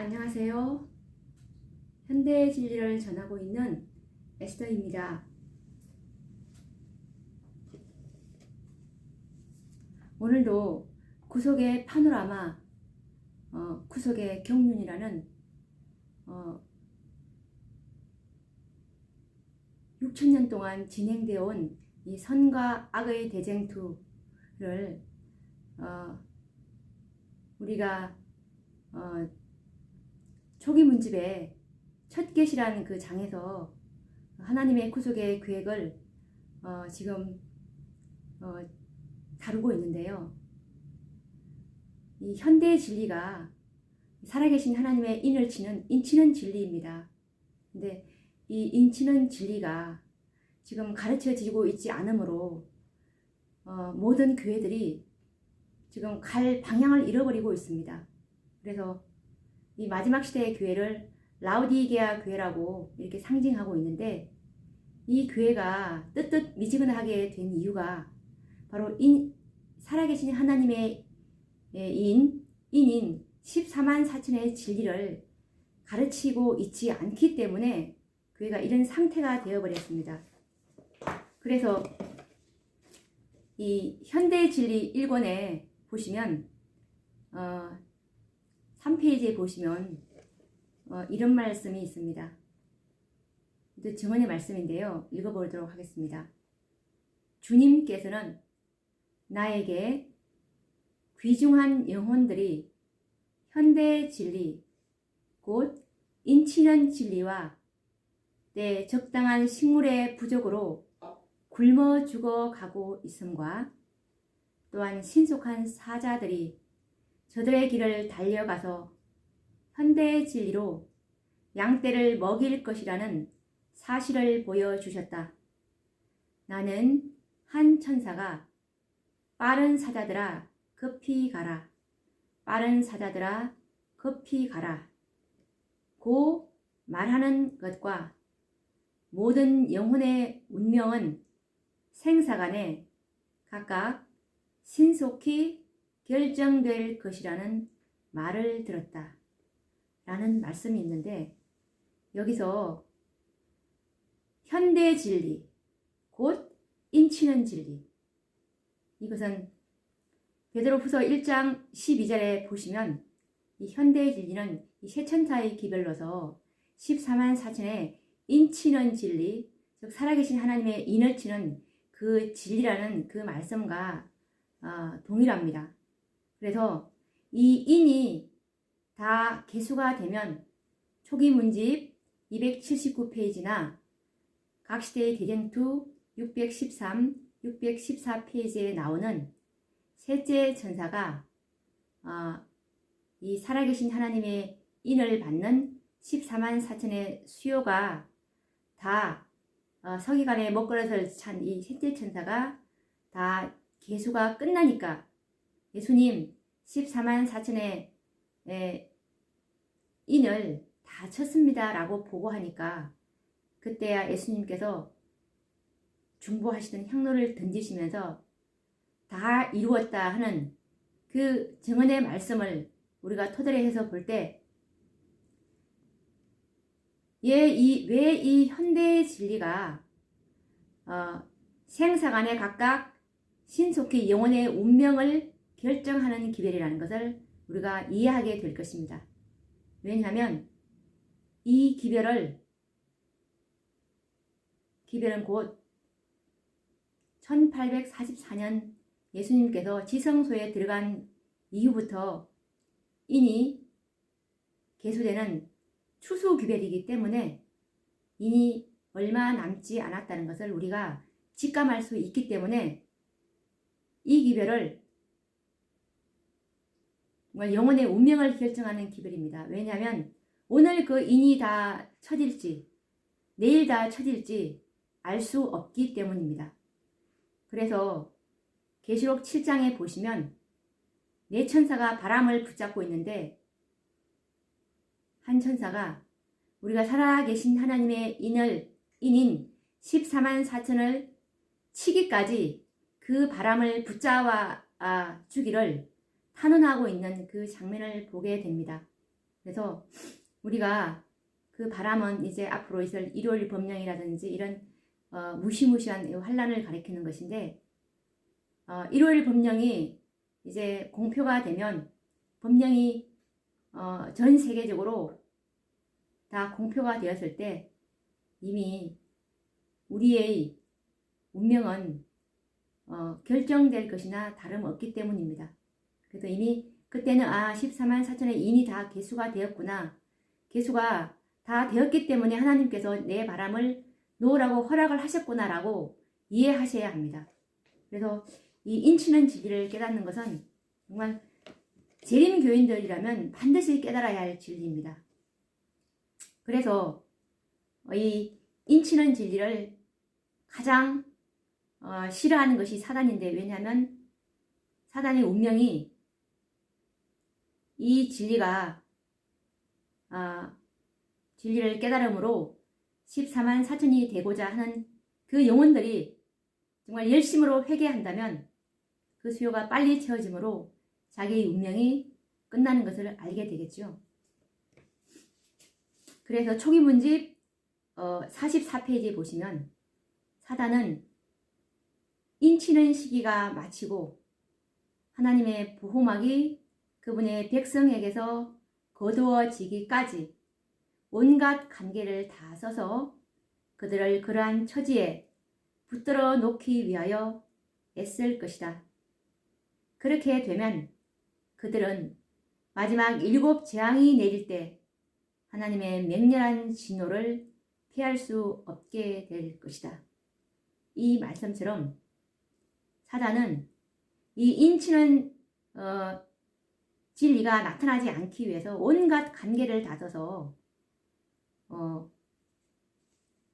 안녕하세요. 현대의 진리를 전하고 있는 에스더입니다. 오늘도 구속의 파노라마, 구속의 경륜이라는 6천년 동안 진행되어 온 이 선과 악의 대쟁투를 우리가 초기 문집의 첫 계시라는 그 장에서 하나님의 구속의 계획을 지금 다루고 있는데요. 이 현대의 진리가 살아계신 하나님의 인을 인치는 진리입니다. 근데 이 인치는 진리가 지금 가르쳐지고 있지 않으므로 모든 교회들이 지금 갈 방향을 잃어버리고 있습니다. 그래서 이 마지막 시대의 교회를 라우디게아 교회라고 이렇게 상징하고 있는데, 이 교회가 뜨뜻 미지근하게 된 이유가 바로 살아계신 하나님의 인인 14만 4천의 진리를 가르치고 있지 않기 때문에 교회가 이런 상태가 되어버렸습니다. 그래서 이 현대의 진리 1권에 보시면 3페이지에 보시면 이런 말씀이 있습니다. 또 증언의 말씀인데요. 읽어보도록 하겠습니다. 주님께서는 나에게 귀중한 영혼들이 현대의 진리, 곧 인치는 진리와 내 적당한 식물의 부족으로 굶어 죽어가고 있음과, 또한 신속한 사자들이 저들의 길을 달려가서 현대의 진리로 양떼를 먹일 것이라는 사실을 보여주셨다. 나는 한 천사가 빠른 사자들아 급히 가라, 빠른 사자들아 급히 가라 고 말하는 것과 모든 영혼의 운명은 생사간에 각각 신속히 결정될 것이라는 말을 들었다 라는 말씀이 있는데, 여기서 현대의 진리, 곧 인치는 진리, 이것은 베드로후서 1장 12절에 보시면 이 현대의 진리는 이 세천사의 기별로서 14만 4천의 인치는 진리, 즉 살아계신 하나님의 인을 치는 그 진리라는 그 말씀과 동일합니다. 그래서 이 인이 다 개수가 되면 초기 문집 279페이지나 각 시대의 대쟁투 613, 614페이지에 나오는 셋째 천사가 이 살아계신 하나님의 인을 받는 14만 4천의 수요가 다 서기관의 먹그릇을 찬 이 셋째 천사가 다 계수가 끝나니까 예수님 14만 4천의 인을 다 쳤습니다 라고 보고하니까, 그때야 예수님께서 중보하시던 향로를 던지시면서 다 이루었다 하는 그 증언의 말씀을 우리가 토대로 해서 볼 때, 왜 이 현대의 진리가 생사간에 각각 신속히 영혼의 운명을 결정하는 기별이라는 것을 우리가 이해하게 될 것입니다. 왜냐하면 이 기별은 곧 1844년 예수님께서 지성소에 들어간 이후부터 인이 계수되는 추수 기별이기 때문에 인이 얼마 남지 않았다는 것을 우리가 직감할 수 있기 때문에 이 기별을 영혼의 운명을 결정하는 기별입니다. 왜냐하면 오늘 그 인이 다 쳐질지 내일 다 쳐질지 알 수 없기 때문입니다. 그래서 계시록 7장에 보시면 네 천사가 바람을 붙잡고 있는데, 한 천사가 우리가 살아계신 하나님의 인인 14만 4천을 치기까지 그 바람을 붙잡아 주기를 탄원하고 있는 그 장면을 보게 됩니다. 그래서 우리가 그 바람은 이제 앞으로 있을 일요일 법령이라든지 이런 무시무시한 환란을 가리키는 것인데, 일요일 법령이 이제 공표가 되면, 법령이 전 세계적으로 다 공표가 되었을 때 이미 우리의 운명은 결정될 것이나 다름없기 때문입니다. 그래도 이미 그때는 14만 4천의 인이 다 계수가 되었구나, 계수가 다 되었기 때문에 하나님께서 내 바람을 놓으라고 허락을 하셨구나 라고 이해하셔야 합니다. 그래서 이 인치는 진리를 깨닫는 것은 정말 재림교인들이라면 반드시 깨달아야 할 진리입니다. 그래서 이 인치는 진리를 가장 싫어하는 것이 사단인데, 왜냐하면 사단의 운명이 이 진리가 진리를 깨달음으로 14만 4천이 되고자 하는 그 영혼들이 정말 열심으로 회개한다면 그 수요가 빨리 채워지므로 자기의 운명이 끝나는 것을 알게 되겠죠. 그래서 초기 문집 44페이지에 보시면 사단은 인치는 시기가 마치고 하나님의 보호막이 그분의 백성에게서 거두어지기까지 온갖 관계를 다 써서 그들을 그러한 처지에 붙들어 놓기 위하여 애쓸 것이다. 그렇게 되면 그들은 마지막 7 재앙이 내릴 때 하나님의 맹렬한 진노를 피할 수 없게 될 것이다. 이 말씀처럼 사단은 이 인치는 진리가 나타나지 않기 위해서 온갖 관계를 다 써서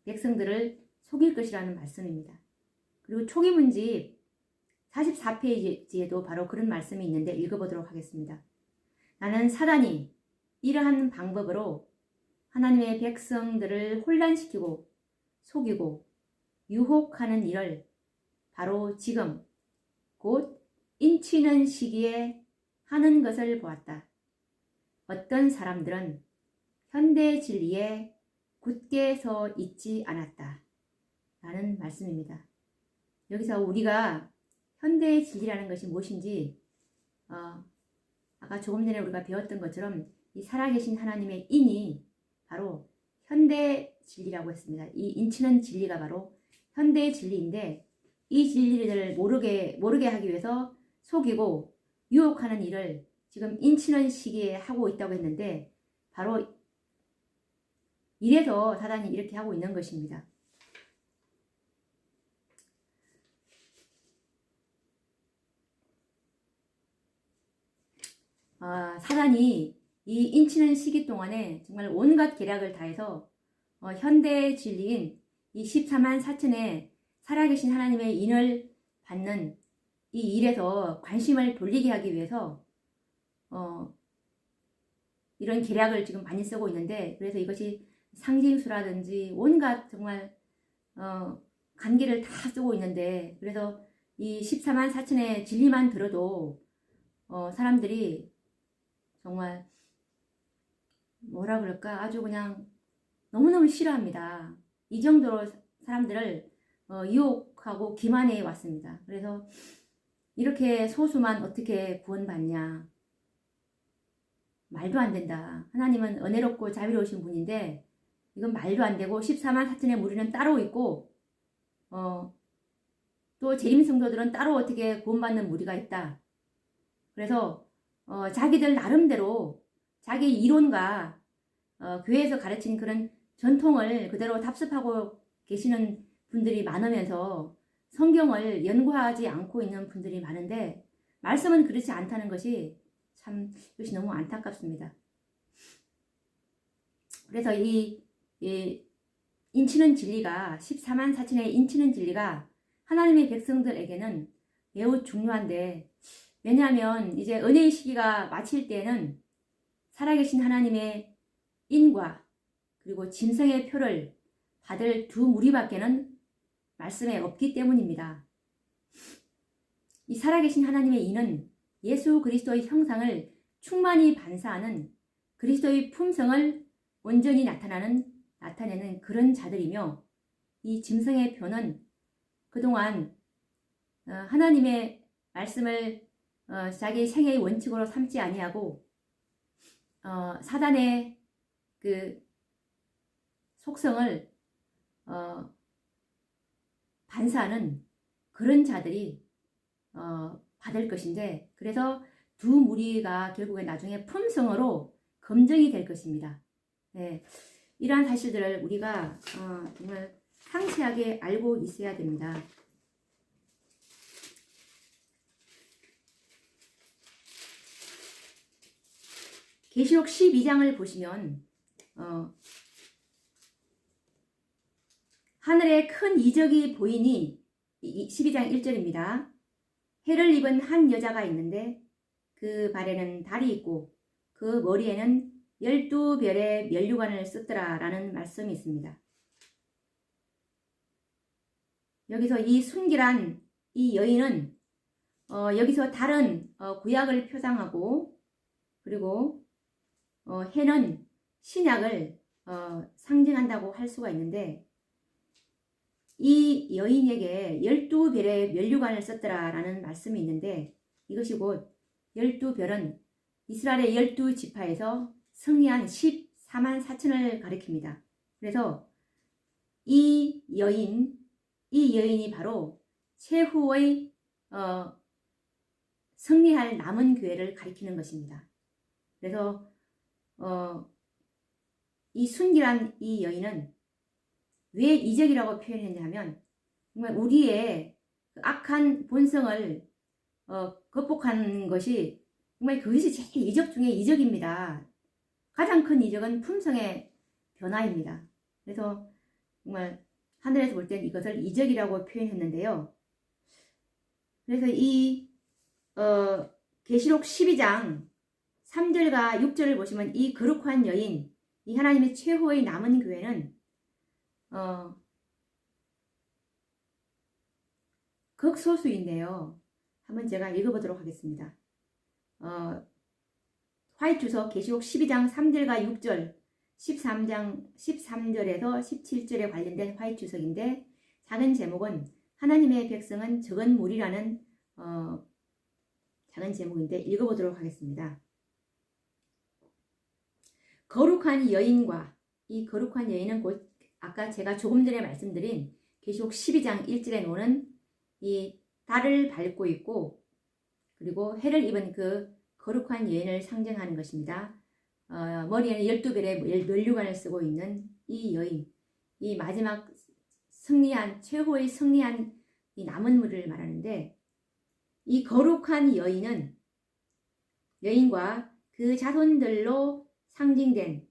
백성들을 속일 것이라는 말씀입니다. 그리고 초기 문집 44페이지에도 바로 그런 말씀이 있는데 읽어보도록 하겠습니다. 나는 사단이 이러한 방법으로 하나님의 백성들을 혼란시키고 속이고 유혹하는 일을 바로 지금 곧 인치는 시기에 하는 것을 보았다. 어떤 사람들은 현대 진리에 굳게 서 있지 않았다. 라는 말씀입니다. 여기서 우리가 현대의 진리라는 것이 무엇인지 아까 조금 전에 우리가 배웠던 것처럼 이 살아계신 하나님의 인이 바로 현대 진리라고 했습니다. 이 인치는 진리가 바로 현대의 진리인데, 이 진리를 모르게 하기 위해서 속이고 유혹하는 일을 지금 인치는 시기에 하고 있다고 했는데, 바로 이래서 사단이 이렇게 하고 있는 것입니다. 사단이 이 인치는 시기 동안에 정말 온갖 계략을 다해서 현대의 진리인 이 14만 4천의 살아계신 하나님의 인을 받는 이 일에서 관심을 돌리게 하기 위해서 이런 계략을 지금 많이 쓰고 있는데, 그래서 이것이 상징수라든지 온갖 정말 관계를 다 쓰고 있는데, 그래서 이 14만 4천의 진리만 들어도 사람들이 정말 뭐라 그럴까, 아주 그냥 너무너무 싫어합니다. 이 정도로 사람들을 유혹하고 기만해 왔습니다. 그래서 이렇게 소수만 어떻게 구원받냐, 말도 안 된다. 하나님은 은혜롭고 자비로우신 분인데 이건 말도 안 되고, 14만 4천의 무리는 따로 있고 또 재림 성도들은 따로 어떻게 구원받는 무리가 있다. 그래서 자기들 나름대로 자기 이론과 교회에서 가르친 그런 전통을 그대로 답습하고 계시는 분들이 많으면서 성경을 연구하지 않고 있는 분들이 많은데, 말씀은 그렇지 않다는 것이 참 이것이 너무 안타깝습니다. 그래서 이 인치는 진리가, 14만 4천의 인치는 진리가 하나님의 백성들에게는 매우 중요한데, 왜냐하면 이제 은혜의 시기가 마칠 때는 살아계신 하나님의 인과 그리고 짐승의 표를 받을 두 무리밖에는 말씀에 없기 때문입니다. 이 살아계신 하나님의 인은 예수 그리스도의 형상을 충만히 반사하는 그리스도의 품성을 온전히 나타내는 그런 자들이며, 이 짐승의 표는 그동안 하나님의 말씀을 자기 생애의 원칙으로 삼지 아니하고 사단의 그 속성을 반사하는 그런 자들이 받을 것인데, 그래서 두 무리가 결국에 나중에 품성으로 검증이 될 것입니다. 네, 이러한 사실들을 우리가 정말 상세하게 알고 있어야 됩니다. 계시록 12장을 보시면 하늘에 큰 이적이 보이니, 12장 1절입니다. 해를 입은 한 여자가 있는데 그 발에는 달이 있고 그 머리에는 12별의 면류관을 썼더라 라는 말씀이 있습니다. 여기서 이 순결한 이 여인은 여기서 달은 구약을 표상하고, 그리고 해는 신약을 상징한다고 할 수가 있는데, 이 여인에게 12별의 면류관을 썼더라 라는 말씀이 있는데, 이것이 곧 12별은 이스라엘의 12지파에서 승리한 14만 4천을 가리킵니다. 그래서 이 여인이 바로 최후의 승리할 남은 교회를 가리키는 것입니다. 그래서 이 순결한 이 여인은 왜 이적이라고 표현했냐 하면, 정말 우리의 그 악한 본성을 극복하는 것이 정말 그것이 제일 이적 중에 이적입니다. 가장 큰 이적은 품성의 변화입니다. 그래서 정말 하늘에서 볼 때는 이것을 이적이라고 표현했는데요. 그래서 이 계시록 12장 3절과 6절을 보시면 이 거룩한 여인, 이 하나님의 최후의 남은 교회는 극소수인데요. 한번 제가 읽어보도록 하겠습니다. 화이트서 계시록 12장 3절과 6절, 13절에서 17절에 관련된 화이트석인데, 작은 제목은 하나님의 백성은 적은 무리라는 작은 제목인데 읽어보도록 하겠습니다. 거룩한 여인과, 이 거룩한 여인은 곧 아까 제가 조금 전에 말씀드린 계시록 12장 1절에 노는 이 달을 밟고 있고, 그리고 해를 입은 그 거룩한 여인을 상징하는 것입니다. 머리에는 12별의 면류관을 쓰고 있는 이 여인, 이 마지막 최후의 승리한 이 남은 무리를 말하는데, 이 거룩한 여인과 그 자손들로 상징된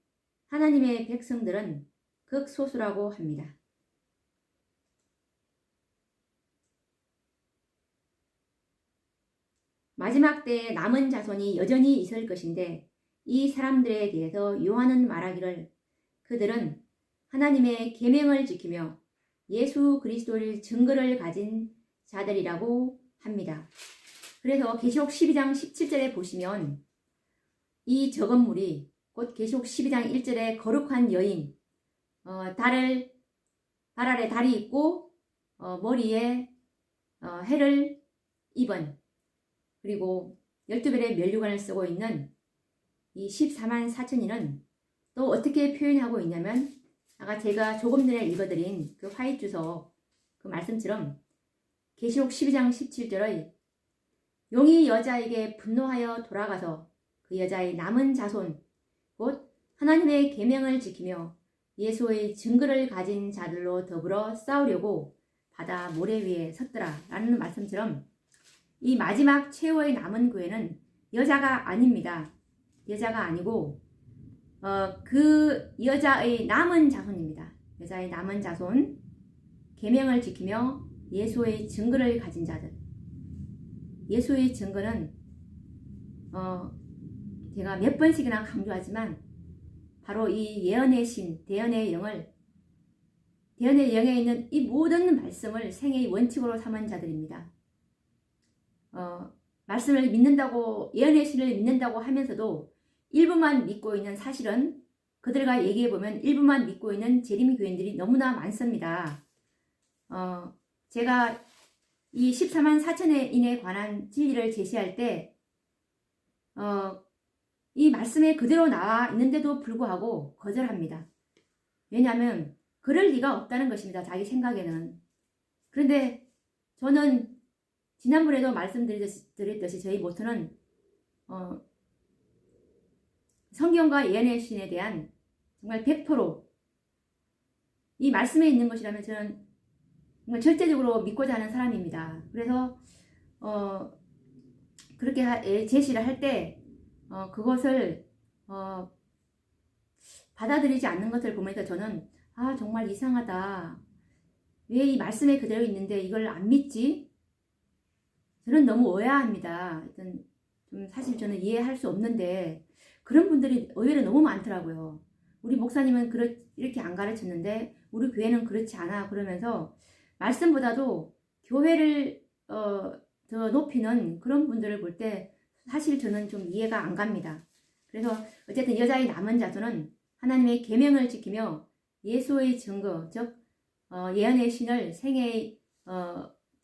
하나님의 백성들은 극소수라고 합니다. 마지막 때에 남은 자손이 여전히 있을 것인데, 이 사람들에 대해서 요한은 말하기를 그들은 하나님의 계명을 지키며 예수 그리스도를 증거를 가진 자들이라고 합니다. 그래서 계시록 12장 17절에 보시면 이 적은 무리, 곧 계시록 12장 1절에 거룩한 여인, 발 아래 달이 있고 머리에 해를 입은, 그리고 12별의 면류관을 쓰고 있는 이 14만 4천인은 또 어떻게 표현하고 있냐면, 아까 제가 조금 전에 읽어드린 그 화이트서 그 말씀처럼 계시록 12장 17절의 용이 여자에게 분노하여 돌아가서 그 여자의 남은 자손, 곧 하나님의 계명을 지키며 예수의 증거를 가진 자들로 더불어 싸우려고 바다 모래 위에 섰더라 라는 말씀처럼, 이 마지막 최후의 남은 교회는 여자가 아닙니다. 여자가 아니고 그 여자의 남은 자손입니다. 여자의 남은 자손, 계명을 지키며 예수의 증거를 가진 자들. 예수의 증거는 제가 몇 번씩이나 강조하지만 바로 이 예언의 신, 대언의 영에 있는 이 모든 말씀을 생애의 원칙으로 삼은 자들입니다. 말씀을 믿는다고, 예언의 신을 믿는다고 하면서도 일부만 믿고 있는, 사실은 그들과 얘기해보면 일부만 믿고 있는 재림 교인들이 너무나 많습니다. 제가 이 14만 4천인에 관한 진리를 제시할 때 이 말씀에 그대로 나와 있는데도 불구하고 거절합니다. 왜냐하면 그럴 리가 없다는 것입니다. 자기 생각에는. 그런데 저는 지난번에도 말씀드렸듯이 저희 모토는 성경과 예언의 신에 대한 정말 100% 이 말씀에 있는 것이라면 저는 정말 절대적으로 믿고자 하는 사람입니다. 그래서 그렇게 제시를 할 때 그것을 받아들이지 않는 것을 보면서 저는 정말 이상하다. 왜 이 말씀에 그대로 있는데 이걸 안 믿지? 저는 너무 오해합니다. 좀 사실 저는 이해할 수 없는데 그런 분들이 의외로 너무 많더라고요. 우리 목사님은 이렇게 안 가르쳤는데 우리 교회는 그렇지 않아. 그러면서 말씀보다도 교회를 더 높이는 그런 분들을 볼 때 사실 저는 좀 이해가 안 갑니다. 그래서 어쨌든 여자의 남은 자손은 하나님의 계명을 지키며 예수의 증거, 즉 예언의 신을 생애의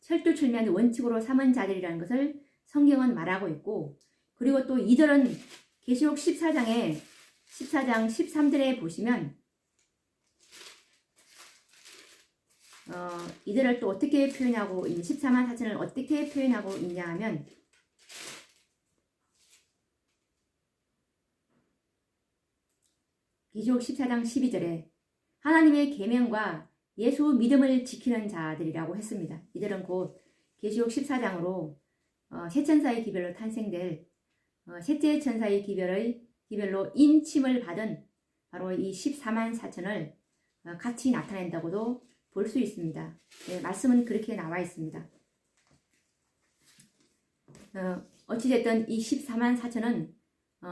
철두철미한 원칙으로 삼은 자들이라는 것을 성경은 말하고 있고, 그리고 또 2절은 계시록 14장 13절에 보시면 이들을 또 어떻게 표현하고 14만 4천을 어떻게 표현하고 있냐 하면 계시록 14장 12절에 하나님의 계명과 예수 믿음을 지키는 자들이라고 했습니다. 이들은 곧 계시록 14장으로 세 천사의 기별로 탄생될 셋째 천사의 기별로 인침을 받은 바로 이 14만 4천을 같이 나타낸다고도 볼 수 있습니다. 네, 말씀은 그렇게 나와 있습니다. 어찌됐든 이 14만 4천은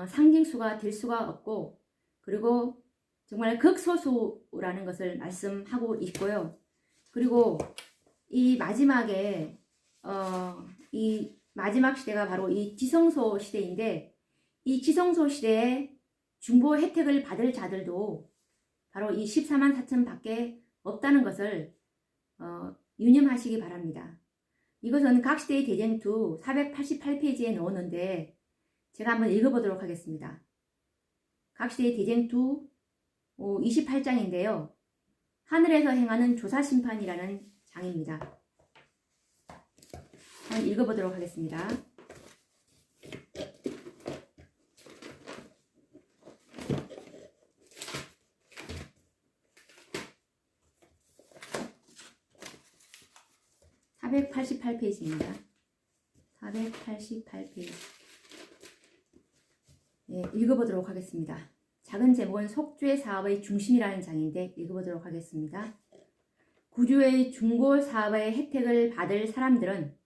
상징수가 될 수가 없고, 그리고 정말 극소수라는 것을 말씀하고 있고요. 그리고 이 마지막에 이 마지막 시대가 바로 이 지성소 시대인데, 이 지성소 시대에 중보 혜택을 받을 자들도 바로 이 14만 4천 밖에 없다는 것을 유념하시기 바랍니다. 이것은 각시대의 대쟁투 488페이지에 넣었는데 제가 한번 읽어보도록 하겠습니다. 각시대의 대쟁투 28장인데요. 하늘에서 행하는 조사심판이라는 장입니다. 한번 읽어보도록 하겠습니다. (488페이지입니다) 488페이지. 네, 읽어보도록 하겠습니다. 작은 제목은 속죄 사업의 중심이라는 장인데 읽어보도록 하겠습니다. 구주의 중고 사업의 혜택을 받을 사람들은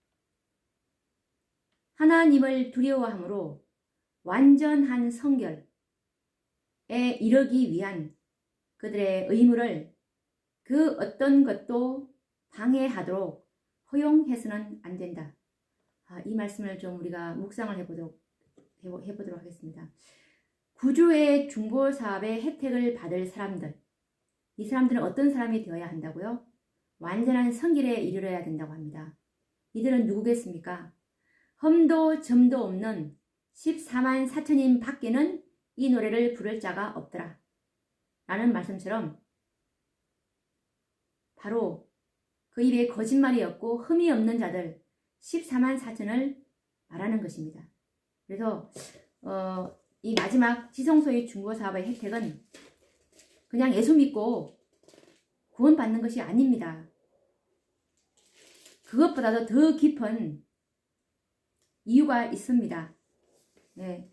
하나님을 두려워함으로 완전한 성결에 이르기 위한 그들의 의무를 그 어떤 것도 방해하도록 허용해서는 안 된다. 이 말씀을 좀 우리가 묵상을 해보도록 하겠습니다. 구주의 중보 사업의 혜택을 받을 사람들, 이 사람들은 어떤 사람이 되어야 한다고요? 완전한 성결에 이르러야 된다고 합니다. 이들은 누구겠습니까? 흠도 점도 없는 14만 4천인 밖에는 이 노래를 부를 자가 없더라 라는 말씀처럼 바로 그 입에 거짓말이 없고 흠이 없는 자들 14만 4천을 말하는 것입니다. 그래서 이 마지막 지성소의 중고사업의 혜택은 그냥 예수 믿고 구원받는 것이 아닙니다. 그것보다도 더 깊은 이유가 있습니다. 네.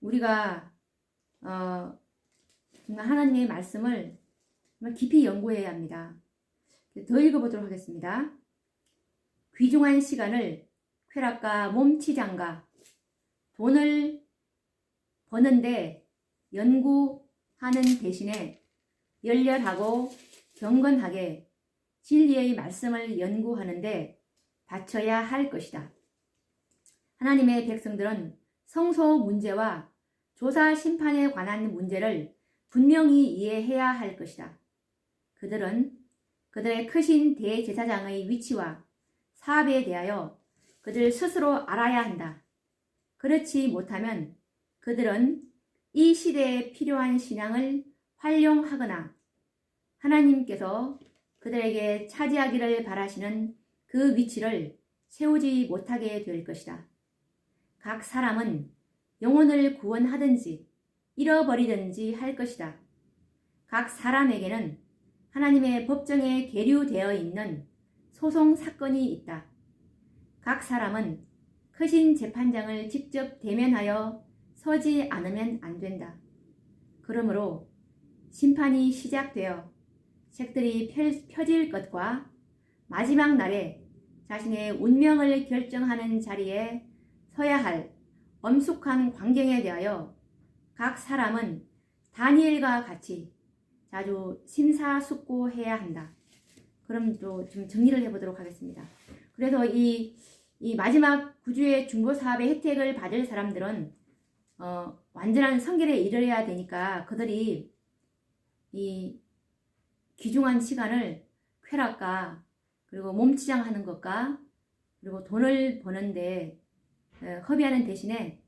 우리가 정말 하나님의 말씀을 정말 깊이 연구해야 합니다. 더 읽어보도록 하겠습니다. 귀중한 시간을 쾌락과 몸치장과 돈을 버는데 연구하는 대신에 열렬하고 경건하게 진리의 말씀을 연구하는데 바쳐야 할 것이다. 하나님의 백성들은 성소 문제와 조사 심판에 관한 문제를 분명히 이해해야 할 것이다. 그들은 그들의 크신 대제사장의 위치와 사업에 대하여 그들 스스로 알아야 한다. 그렇지 못하면 그들은 이 시대에 필요한 신앙을 활용하거나 하나님께서 그들에게 차지하기를 바라시는 그 위치를 세우지 못하게 될 것이다. 각 사람은 영혼을 구원하든지 잃어버리든지 할 것이다. 각 사람에게는 하나님의 법정에 계류되어 있는 소송 사건이 있다. 각 사람은 크신 재판장을 직접 대면하여 서지 않으면 안 된다. 그러므로 심판이 시작되어 책들이 펴질 것과 마지막 날에 자신의 운명을 결정하는 자리에 서야 할 엄숙한 광경에 대하여 각 사람은 다니엘과 같이 자주 심사숙고해야 한다. 그럼 또 좀 정리를 해보도록 하겠습니다. 그래서 이 마지막 구주의 중보 사업의 혜택을 받을 사람들은 완전한 성결에 이르러야 되니까 그들이 이 귀중한 시간을 쾌락과 그리고 몸치장하는 것과 그리고 돈을 버는데 허비하는 대신에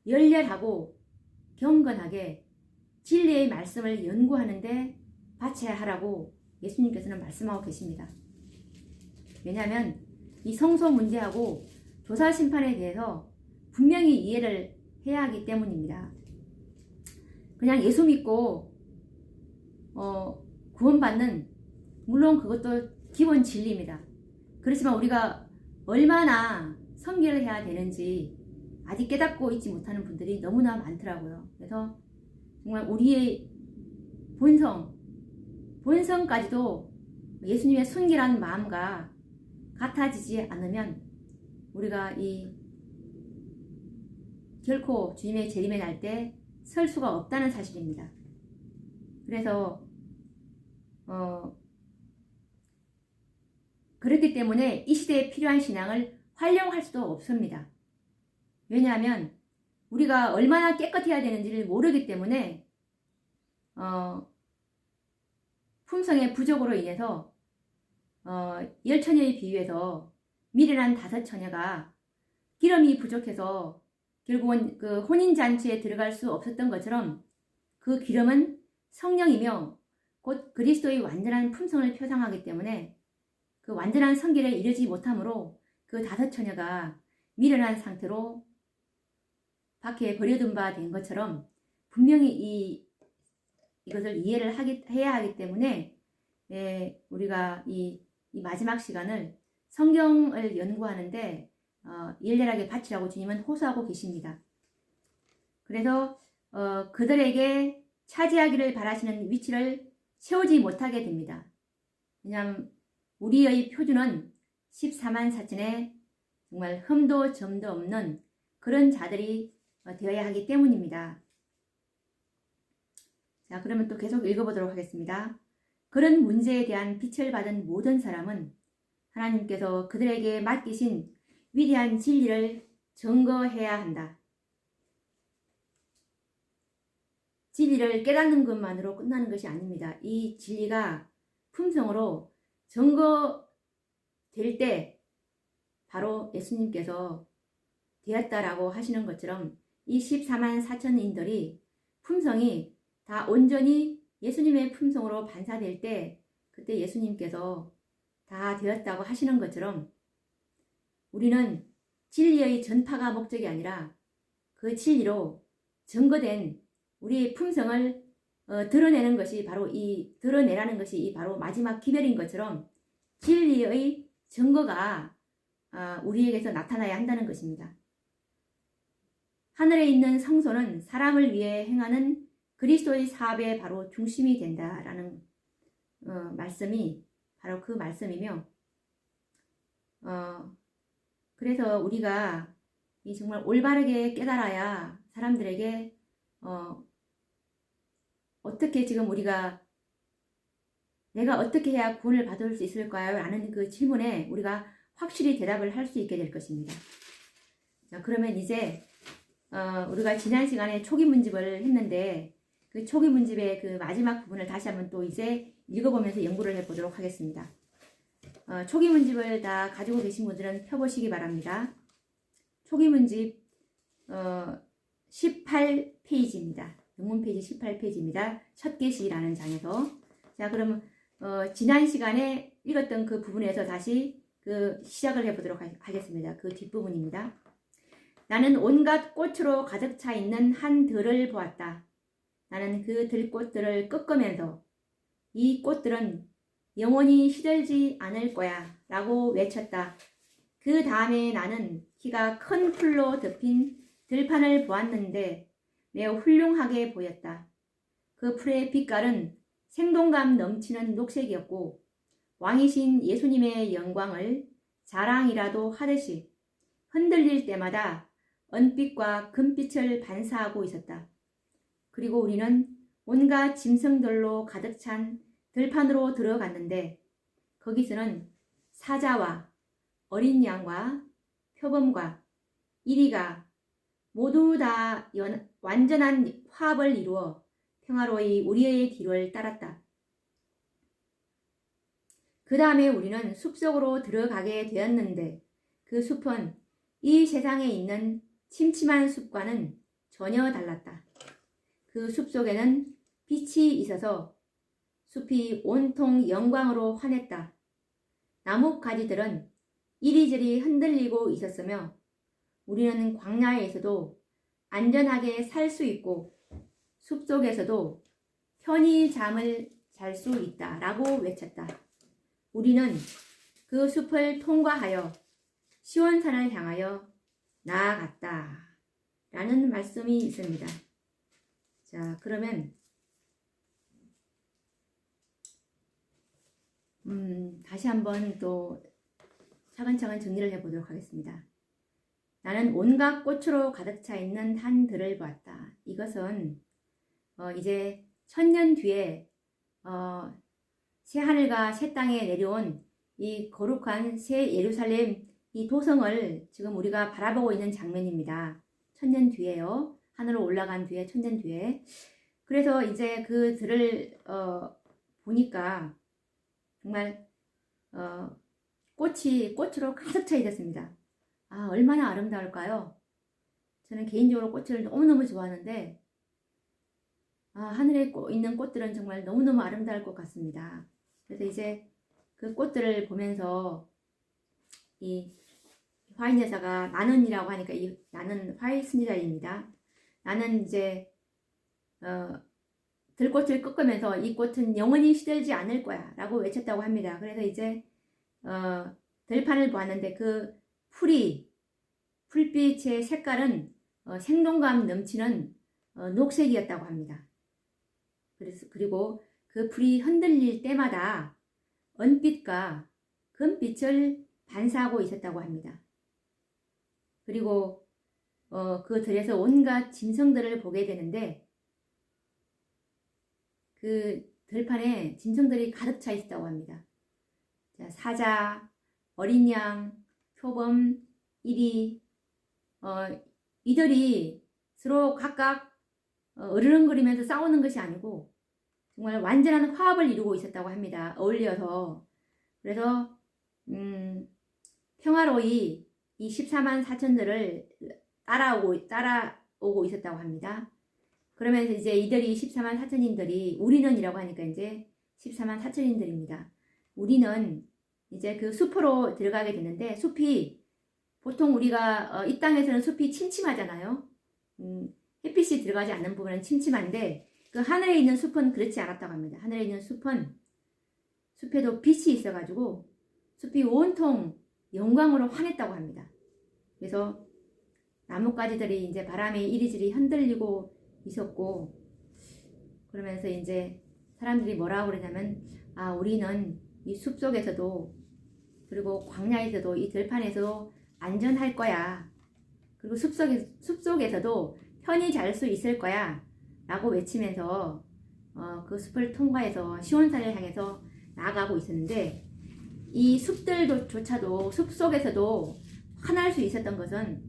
열렬하고 경건하게 진리의 말씀을 연구하는데 바쳐야 하라고 예수님께서는 말씀하고 계십니다. 왜냐하면 이 성소 문제하고 조사 심판에 대해서 분명히 이해를 해야 하기 때문입니다. 그냥 예수 믿고 구원받는, 물론 그것도 기본 진리입니다. 그렇지만 우리가 얼마나 성결을 해야 되는지 아직 깨닫고 있지 못하는 분들이 너무나 많더라고요. 그래서 정말 우리의 본성까지도 예수님의 순결한 마음과 같아지지 않으면 우리가 결코 주님의 재림에 날 때 설 수가 없다는 사실입니다. 그래서 그렇기 때문에 이 시대에 필요한 신앙을 활용할 수도 없습니다. 왜냐하면 우리가 얼마나 깨끗해야 되는지를 모르기 때문에 품성의 부족으로 인해서 10처녀에 비유해서 미련한 5처녀가 기름이 부족해서 결국은 그 혼인잔치에 들어갈 수 없었던 것처럼 그 기름은 성령이며 곧 그리스도의 완전한 품성을 표상하기 때문에 그 완전한 성결에 이르지 못하므로 그 5처녀가 미련한 상태로 밖에 버려둔 바 된 것처럼 분명히 이것을 이해를 해야 하기 때문에 우리가 이 마지막 시간을 성경을 연구하는데 열렬하게 바치라고 주님은 호소하고 계십니다. 그래서 그들에게 차지하기를 바라시는 위치를 채우지 못하게 됩니다. 왜냐하면 우리의 표준은 14만 4천에 정말 흠도 점도 없는 그런 자들이 되어야 하기 때문입니다. 자, 그러면 또 계속 읽어보도록 하겠습니다. 그런 문제에 대한 빛을 받은 모든 사람은 하나님께서 그들에게 맡기신 위대한 진리를 증거해야 한다. 진리를 깨닫는 것만으로 끝나는 것이 아닙니다. 이 진리가 품성으로 증거될 때 바로 예수님께서 되었다라고 하시는 것처럼 이 14만 4천인들이 품성이 다 온전히 예수님의 품성으로 반사될 때 그때 예수님께서 다 되었다고 하시는 것처럼 우리는 진리의 전파가 목적이 아니라 그 진리로 증거된 우리의 품성을 드러내는 것이 바로 드러내라는 것이 바로 마지막 기별인 것처럼 진리의 증거가 우리에게서 나타나야 한다는 것입니다. 하늘에 있는 성소는 사람을 위해 행하는 그리스도의 사업의 바로 중심이 된다라는 말씀이 바로 그 말씀이며 그래서 우리가 정말 올바르게 깨달아야 사람들에게 어떻게 지금 내가 어떻게 해야 구원을 받을 수 있을까요? 라는 그 질문에 우리가 확실히 대답을 할 수 있게 될 것입니다. 자, 그러면 이제 우리가 지난 시간에 초기 문집을 했는데 그 초기 문집의 그 마지막 부분을 다시 한번 또 이제 읽어보면서 연구를 해보도록 하겠습니다. 초기 문집을 다 가지고 계신 분들은 펴보시기 바랍니다. 초기 문집 18페이지입니다. 영문 페이지 18페이지입니다. 첫 계시라는 장에서. 자, 그럼 지난 시간에 읽었던 그 부분에서 다시 그 시작을 해보도록 하겠습니다. 그 뒷부분입니다. 나는 온갖 꽃으로 가득 차 있는 한 들을 보았다. 나는 그 들꽃들을 꺾으면서 이 꽃들은 영원히 시들지 않을 거야 라고 외쳤다. 그 다음에 나는 키가 큰 풀로 덮인 들판을 보았는데 매우 훌륭하게 보였다. 그 풀의 빛깔은 생동감 넘치는 녹색이었고 왕이신 예수님의 영광을 자랑이라도 하듯이 흔들릴 때마다 은빛과 금빛을 반사하고 있었다. 그리고 우리는 온갖 짐승들로 가득 찬 들판으로 들어갔는데 거기서는 사자와 어린 양과 표범과 이리가 모두 다 완전한 화합을 이루어 평화로이 우리의 뒤를 따랐다. 그 다음에 우리는 숲속으로 들어가게 되었는데 그 숲은 이 세상에 있는 침침한 숲과는 전혀 달랐다. 그 숲속에는 빛이 있어서 숲이 온통 영광으로 환했다. 나뭇 가지들은 이리저리 흔들리고 있었으며 우리는 광야에서도 안전하게 살 수 있고 숲속에서도 편히 잠을 잘 수 있다 라고 외쳤다. 우리는 그 숲을 통과하여 시온산을 향하여 나아갔다 라는 말씀이 있습니다. 자, 그러면 다시 한번 또 차근차근 정리를 해보도록 하겠습니다. 나는 온갖 꽃으로 가득 차 있는 한 들을 보았다. 이것은 이제 1000년 뒤에 새 하늘과 새 땅에 내려온 이 거룩한 새 예루살렘 이 도성을 지금 우리가 바라보고 있는 장면입니다. 1000년 뒤에요. 하늘로 올라간 뒤에 1000년 뒤에. 그래서 이제 그 들을 보니까 정말 꽃으로 가득 차 있었습니다. 아, 얼마나 아름다울까요? 저는 개인적으로 꽃을 너무너무 좋아하는데 하늘에 있는 꽃들은 정말 너무너무 아름다울 것 같습니다. 그래서 이제 그 꽃들을 보면서 이 화인 여사가 나는이라고 하니까 나는 화이스니다입니다. 나는 이제 들꽃을 꺾으면서 이 꽃은 영원히 시들지 않을 거야 라고 외쳤다고 합니다. 그래서 이제 들판을 보았는데 그 풀빛의 색깔은 생동감 넘치는 녹색이었다고 합니다. 그리고 그 풀이 흔들릴 때마다 은빛과 금빛을 반사하고 있었다고 합니다. 그리고 그 들에서 온갖 짐승들을 보게 되는데 그 들판에 짐승들이 가득 차 있었다고 합니다. 자, 사자, 어린 양, 표범, 이리 이들이 서로 각각 으르렁거리면서 싸우는 것이 아니고 정말 완전한 화합을 이루고 있었다고 합니다. 어울려서. 그래서 평화로이 이 14만 4천들을 따라오고 있었다고 합니다. 그러면서 이제 이들이 14만 4천인들이 우리는이라고 하니까 이제 14만 4천인들입니다. 우리는 이제 그 숲으로 들어가게 됐는데 숲이 보통 우리가 이 땅에서는 숲이 침침하잖아요. 햇빛이 들어가지 않는 부분은 침침한데 그 하늘에 있는 숲은 그렇지 않았다고 합니다. 하늘에 있는 숲에도 빛이 있어가지고 숲이 온통 영광으로 환했다고 합니다. 그래서 나뭇가지들이 이제 바람에 이리저리 흔들리고 있었고 그러면서 이제 사람들이 뭐라고 그러냐면 우리는 이 숲속에서도 그리고 광야에서도 이 들판에서도 안전할 거야. 그리고 숲속에서도 편히 잘 수 있을 거야 라고 외치면서 그 숲을 통과해서 시온산을 향해서 나아가고 있었는데 이 숲들조차도 숲속에서도 환할 수 있었던 것은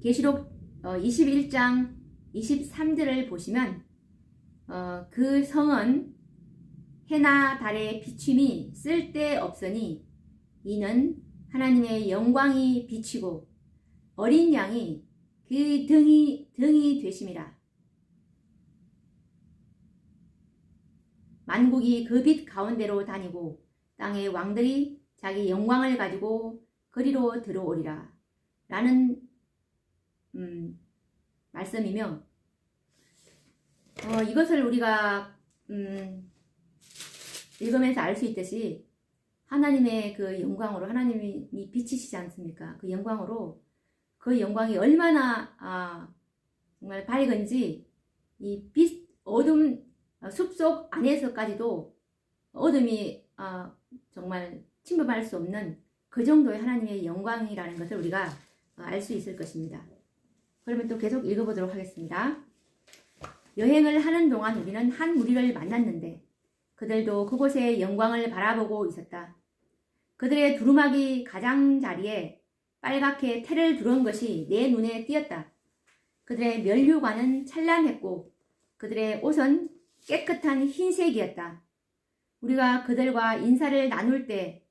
계시록 21장 23절을 보시면 그 성은 해나 달의 비춤이 쓸데없으니 이는 하나님의 영광이 비치고 어린 양이 그 등이 되심이라. 만국이 그 빛 가운데로 다니고 땅의 왕들이 자기 영광을 가지고 그리로 들어오리라 라는 말씀이며, 이것을 우리가 읽으면서 알 수 있듯이 하나님의 그 영광으로, 하나님이 비치시지 않습니까? 그 영광으로, 그 영광이 얼마나 정말 밝은지 이 빛, 어둠, 숲속 안에서까지도 어둠이 정말 침범할 수 없는 그 정도의 하나님의 영광이라는 것을 우리가 알 수 있을 것입니다. 그러면 또 계속 읽어보도록 하겠습니다. 여행을 하는 동안 우리는 한 무리를 만났는데 그들도 그곳의 영광을 바라보고 있었다. 그들의 두루마기 가장자리에 빨갛게 테를 두른 것이 내 눈에 띄었다. 그들의 면류관은 찬란했고 그들의 옷은 깨끗한 흰색이었다. 우리가 그들과 인사를 나눌 때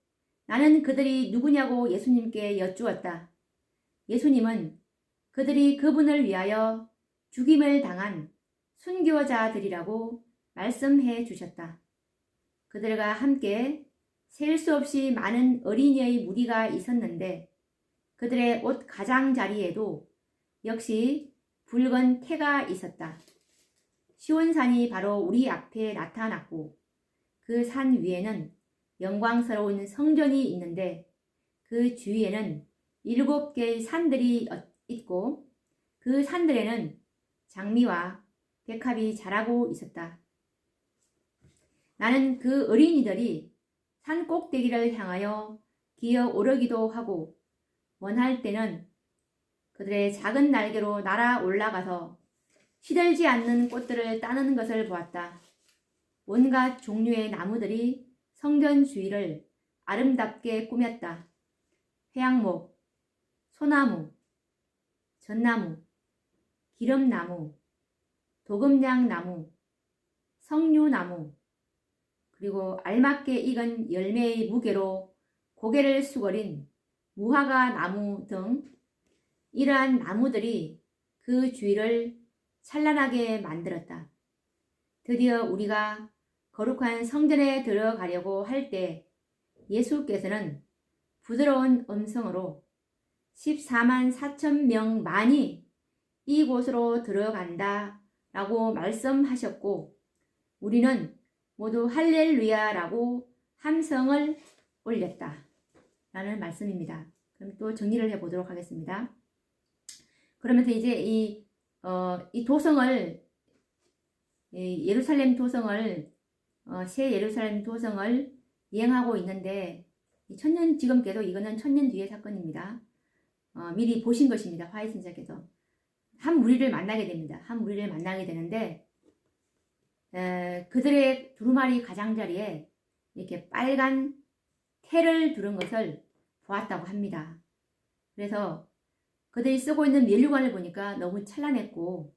나는 그들이 누구냐고 예수님께 여쭈었다. 예수님은 그들이 그분을 위하여 죽임을 당한 순교자들이라고 말씀해 주셨다. 그들과 함께 셀 수 없이 많은 어린이의 무리가 있었는데 그들의 옷 가장자리에도 역시 붉은 태가 있었다. 시온산이 바로 우리 앞에 나타났고 그 산 위에는 영광스러운 성전이 있는데 그 주위에는 7개의 산들이 있고 그 산들에는 장미와 백합이 자라고 있었다. 나는 그 어린이들이 산 꼭대기를 향하여 기어 오르기도 하고 원할 때는 그들의 작은 날개로 날아 올라가서 시들지 않는 꽃들을 따는 것을 보았다. 온갖 종류의 나무들이 성전 주위를 아름답게 꾸몄다. 회양목, 소나무, 전나무, 기름나무, 도금냥나무, 석류나무, 그리고 알맞게 익은 열매의 무게로 고개를 수그린 무화과 나무 등 이러한 나무들이 그 주위를 찬란하게 만들었다. 드디어 우리가 거룩한 성전에 들어가려고 할 때 예수께서는 부드러운 음성으로 14만 4천 명만이 이곳으로 들어간다 라고 말씀하셨고 우리는 모두 할렐루야라고 함성을 올렸다 라는 말씀입니다. 그럼 또 정리를 해보도록 하겠습니다. 그러면서 이제 이 도성을, 예루살렘 도성을, 새 예루살렘 도성을 이행하고 있는데 지금 계속 이거는 1000년 뒤의 사건입니다. 미리 보신 것입니다. 화이트신자께서 한 무리를 만나게 됩니다. 한 무리를 만나게 되는데 그들의 두루마리 가장자리에 이렇게 빨간 테를 두른 것을 보았다고 합니다. 그래서 그들이 쓰고 있는 면류관을 보니까 너무 찬란했고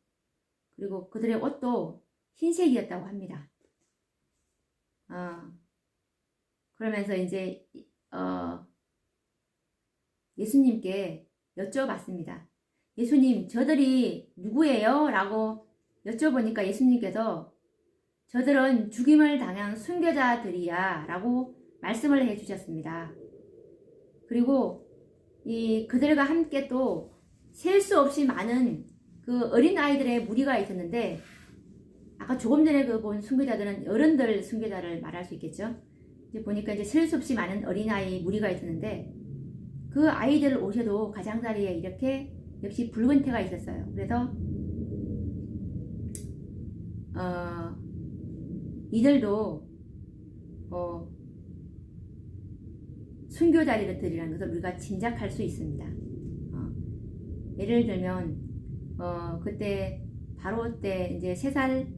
그리고 그들의 옷도 흰색이었다고 합니다. 그러면서 이제 예수님께 여쭤봤습니다. 예수님, 저들이 누구예요? 라고 여쭤보니까 예수님께서 저들은 죽임을 당한 순교자들이야 라고 말씀을 해주셨습니다. 그리고 그들과 함께 또 셀 수 없이 많은 그 어린아이들의 무리가 있었는데 아까 조금 전에 본 순교자들은 어른들 순교자를 말할 수 있겠죠. 이제 보니까 이제 셀 수 없이 많은 어린아이 무리가 있었는데 그 아이들 옷에도 가장자리에 이렇게 역시 붉은 태가 있었어요. 그래서 이들도 순교자들이라는 것을 우리가 짐작할 수 있습니다. 예를 들면 그때 바로 때 이제 3살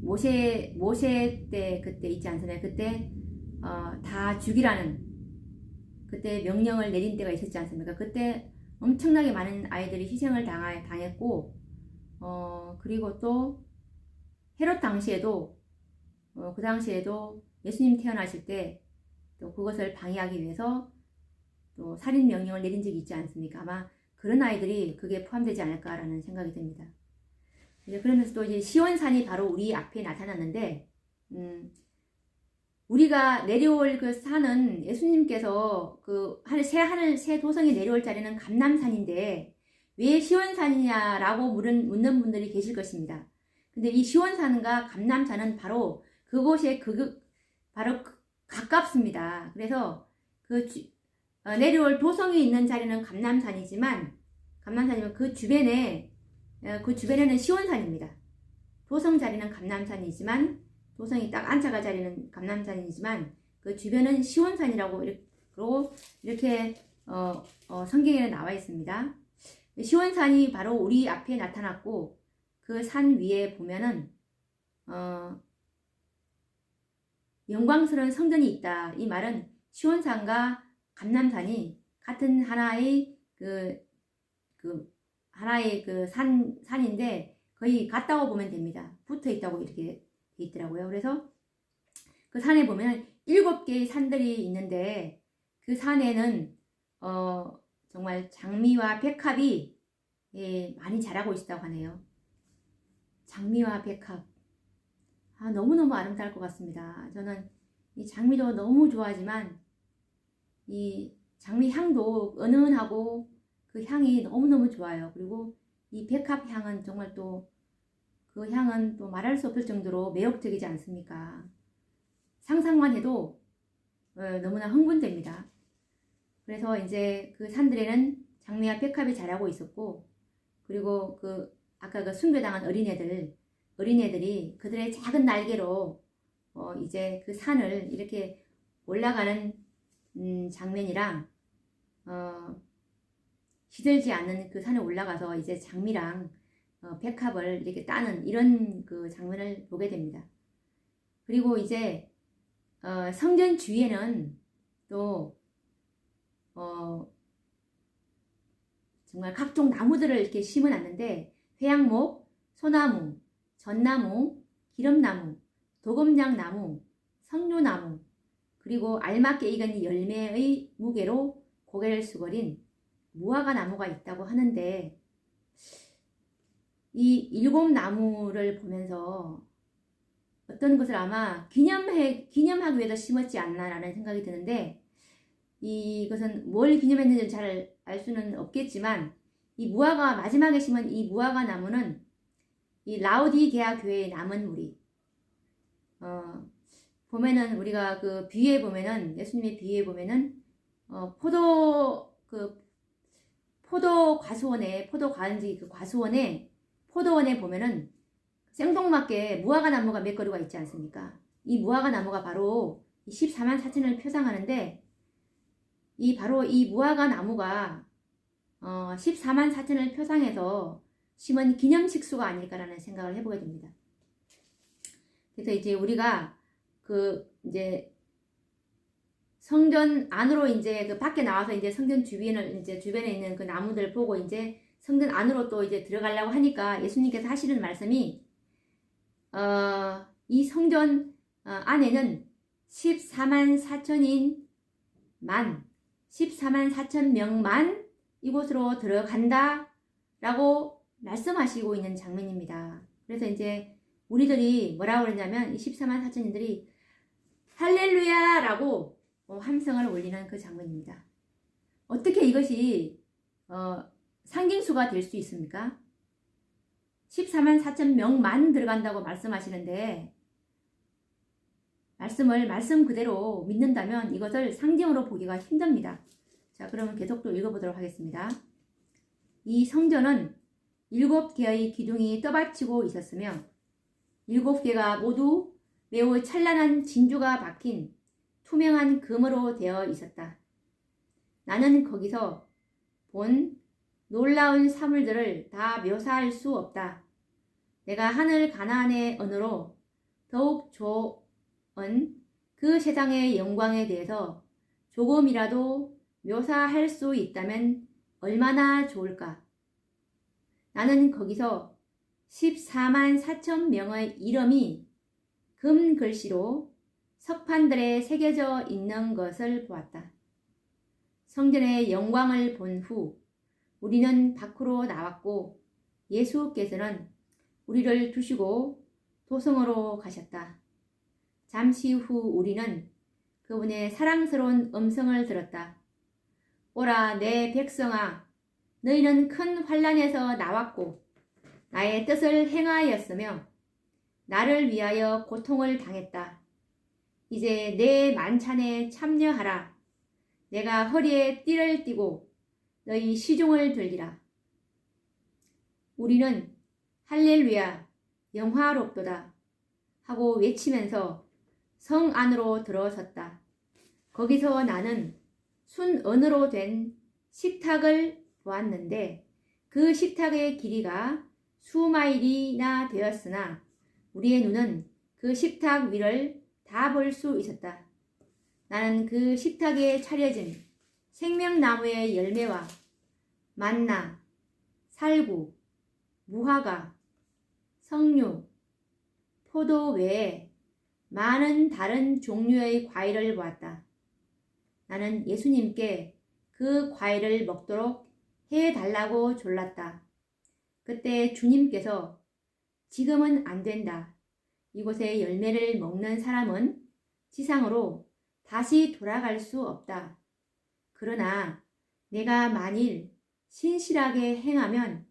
모세 때 그때 있지 않습니까? 그때 다 죽이라는 그때 명령을 내린 때가 있었지 않습니까? 그때 엄청나게 많은 아이들이 희생을 당했고, 그리고 또 헤롯 당시에도, 그 당시에도 예수님 태어나실 때 또 그것을 방해하기 위해서 또 살인 명령을 내린 적이 있지 않습니까? 아마 그런 아이들이 그게 포함되지 않을까라는 생각이 듭니다. 그러면서 또 이제 시온산이 바로 우리 앞에 나타났는데, 우리가 내려올 그 산은 예수님께서 그 새 도성에 내려올 자리는 감람산인데 왜 시온산이냐라고 묻는 분들이 계실 것입니다. 근데 이 시온산과 감람산은 바로 그곳에 바로 가깝습니다. 그래서 내려올 도성이 있는 자리는 감람산이지만 그 주변에는 시온산입니다. 도성 자리는 감람산이지만 도성이 딱 앉아갈 자리는 감람산이지만 그 주변은 시온산이라고 이렇게 성경에 나와 있습니다. 시온산이 바로 우리 앞에 나타났고 그 산 위에 보면은 영광스러운 성전이 있다. 이 말은 시온산과 감람산이 같은 하나의 하나의 산인데 거의 같다고 보면 됩니다. 붙어 있다고 이렇게 돼 있더라고요. 그래서 그 산에 보면 7개의 산들이 있는데 그 산에는 정말 장미와 백합이 많이 자라고 있다고 하네요. 장미와 백합. 너무너무 아름다울 것 같습니다. 저는 이 장미도 너무 좋아하지만 이 장미 향도 은은하고 그 향이 너무너무 좋아요. 그리고 이 백합 향은 정말 또 그 향은 또 말할 수 없을 정도로 매력적이지 않습니까? 상상만 해도 너무나 흥분됩니다. 그래서 이제 그 산들에는 장미와 백합이 자라고 있었고, 그리고 아까 그 순교당한 어린애들이 그들의 작은 날개로 이제 그 산을 이렇게 올라가는 장면이랑 시들지 않는 그 산에 올라가서 이제 장미랑 백합을 이렇게 따는 이런 그 장면을 보게 됩니다. 그리고 이제 성전 주위에는 또 정말 각종 나무들을 이렇게 심어놨는데 회양목, 소나무, 전나무, 기름나무, 도금장나무, 석류나무, 그리고 알맞게 익은 열매의 무게로 고개를 수그린 무화과 나무가 있다고 하는데 이 7나무를 보면서 어떤 것을 아마 기념하기 위해서 심었지 않나라는 생각이 드는데 이것은 뭘 기념했는지 잘 알 수는 없겠지만 이 마지막에 심은 이 무화과 나무는 이 라오디게아 교회의 남은 무리. 보면은 우리가 그 비유에 보면은 예수님의 비유에 보면은 포도 가은지 그 포도원에 보면은 생동맞게 무화과 나무가 몇 그루가 있지 않습니까? 이 무화과 나무가 바로 14만 4천을 표상하는데 바로 이 무화과 나무가 14만 4천을 표상해서 심은 기념식수가 아닐까라는 생각을 해보게 됩니다. 그래서 이제 우리가 이제 성전 안으로 이제 그 밖에 나와서 이제 성전 주변에 있는 그 나무들 보고 이제 성전 안으로 또 이제 들어가려고 하니까 예수님께서 하시는 말씀이 이 성전 안에는 14만 4천 명만 이곳으로 들어간다 라고 말씀하시고 있는 장면입니다. 그래서 이제 우리들이 뭐라고 그러냐면 이 14만 4천인들이 할렐루야 라고 함성을 올리는 그 장면입니다. 어떻게 이것이 상징수가 될 수 있습니까? 14만 4천 명만 들어간다고 말씀하시는데 말씀 그대로 믿는다면 이것을 상징으로 보기가 힘듭니다. 자, 그러면 계속 또 읽어보도록 하겠습니다. 이 성전은 7개의 기둥이 떠받치고 있었으며 7개가 모두 매우 찬란한 진주가 박힌 투명한 금으로 되어 있었다. 나는 거기서 본 놀라운 사물들을 다 묘사할 수 없다. 내가 하늘 가나안의 언어로 더욱 좋은 그 세상의 영광에 대해서 조금이라도 묘사할 수 있다면 얼마나 좋을까? 나는 거기서 14만 4천 명의 이름이 금 글씨로 석판들에 새겨져 있는 것을 보았다. 성전의 영광을 본 후 우리는 밖으로 나왔고 예수께서는 우리를 두시고 도성으로 가셨다. 잠시 후 우리는 그분의 사랑스러운 음성을 들었다. 오라 내 백성아, 너희는 큰 환난에서 나왔고 나의 뜻을 행하였으며 나를 위하여 고통을 당했다. 이제 내 만찬에 참여하라. 내가 허리에 띠를 띠고 너희 시종을 들리라. 우리는 할렐루야 영화롭도다 하고 외치면서 성 안으로 들어섰다. 거기서 나는 순은으로 된 식탁을 보았는데 그 식탁의 길이가 수마일이나 되었으나 우리의 눈은 그 식탁 위를 다 볼 수 있었다. 나는 그 식탁에 차려진 생명나무의 열매와 만나, 살구, 무화과, 석류, 포도 외에 많은 다른 종류의 과일을 보았다. 나는 예수님께 그 과일을 먹도록 해달라고 졸랐다. 그때 주님께서 지금은 안 된다. 이곳의 열매를 먹는 사람은 지상으로 다시 돌아갈 수 없다. 그러나 내가 만일 신실하게 행하면